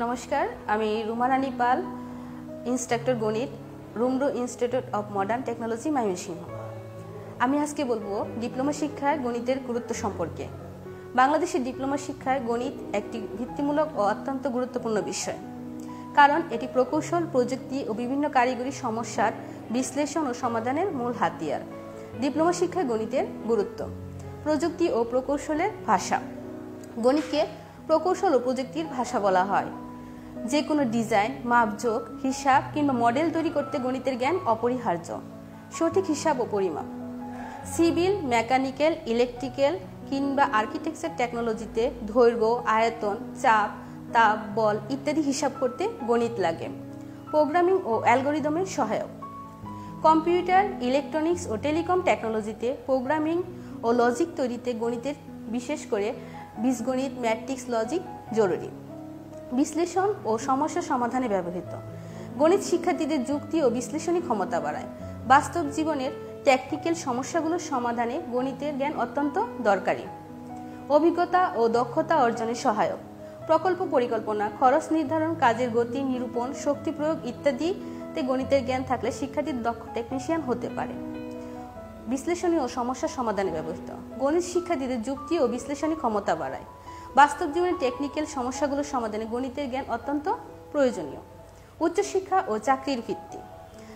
নমস্কার, আমি রুমা রানী পাল, ইন্সট্রাক্টর গণিত, Rumdo institute of modern technology, Mymensingh. আমি আজকে বলবো ডিপ্লোমা শিক্ষায় গণিতের গুরুত্ব সম্পর্কে। বাংলাদেশের ডিপ্লোমা শিক্ষায় গণিত একটি ভিত্তিমূলক ও অত্যন্ত গুরুত্বপূর্ণ বিষয়, কারণ এটি প্রকৌশল, প্রযুক্তি ও বিভিন্ন কারিগরি সমস্যার বিশ্লেষণ ও সমাধানের মূল হাতিয়ার। ডিপ্লোমা শিক্ষায় গণিতের গুরুত্ব। প্রযুক্তি ও প্রকৌশলের ভাষা। গণিতকে প্রকৌশল ও প্রযুক্তির ভাষা বলা হয়। যে কোনো ডিজাইন, মাপজোক, হিসাব কিংবা মডেল তৈরি করতে গণিতের জ্ঞান অপরিহার্য। সঠিক হিসাব ও পরিমাপ। সিভিল, মেকানিক্যাল, ইলেকট্রিক্যাল কিংবা আর্কিটেকচার টেকনোলজিতে দৈর্ঘ্য, আয়তন, চাপ, তাপ, বল ইত্যাদি হিসাব করতে গণিত লাগে। প্রোগ্রামিং ও অ্যালগরিদমের সহায়ক। কম্পিউটার, ইলেকট্রনিক্স ও টেলিকম টেকনোলজিতে প্রোগ্রামিং ও লজিক তৈরিতে গণিতের, বিশেষ করে বীজগণিত, ম্যাট্রিক্স লজিক জরুরি। বিশ্লেষণ ও সমস্যা সমাধানে ব্যবহৃত। গণিত শিক্ষার্থীদের যুক্তি ও বিশ্লেষণী ক্ষমতা বাড়ায়। বাস্তব জীবনের টেকনিক্যাল সমস্যাগুলোর সমাধানে গণিতের জ্ঞান অত্যন্ত দরকারি। অভিজ্ঞতা ও দক্ষতা অর্জনের সহায়ক। প্রকল্প পরিকল্পনা, খরচ নির্ধারণ, কাজের গতি নিরূপণ, শক্তি প্রয়োগ ইত্যাদিতে গণিতের জ্ঞান থাকলে শিক্ষার্থী দক্ষ টেকনিশিয়ান হতে পারে। বিশ্লেষণী ও সমস্যা সমাধানে ব্যবহৃত। গণিত শিক্ষার্থীদের যুক্তি ও বিশ্লেষণী ক্ষমতা বাড়ায়। বাস্তব জীবনের টেকনিক্যাল সমস্যাগুলোর সমাধানে গণিতের জ্ঞান অত্যন্ত প্রয়োজনীয়। উচ্চশিক্ষা ও চাকরির ভিত্তি।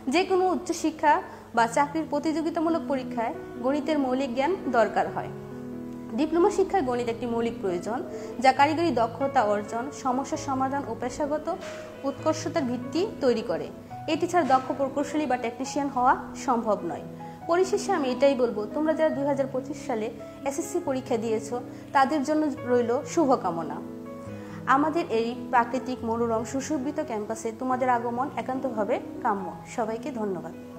যে কোনো উচ্চশিক্ষা বা চাকরির প্রতিযোগিতামূলক পরীক্ষায় গণিতের মৌলিক জ্ঞান দরকার হয়। ডিপ্লোমা শিক্ষায় গণিত একটি মৌলিক প্রয়োজন, যা কারিগরি দক্ষতা অর্জন, সমস্যা সমাধান ও পেশাগত উৎকর্ষতার ভিত্তি তৈরি করে। এটি ছাড়া দক্ষ প্রকৌশলী বা টেকনিশিয়ান হওয়া সম্ভব নয়। পরিশেষে আমি এটাই বলবো, তোমরা যারা 2025 সালে এসএসসি পরীক্ষা দিয়েছো তাদের জন্য রইল শুভকামনা। আমাদের এই প্রাকৃতিক মনোরম সুশোভিত ক্যাম্পাসে তোমাদের আগমন একান্তভাবে কাম্য। সবাইকে ধন্যবাদ।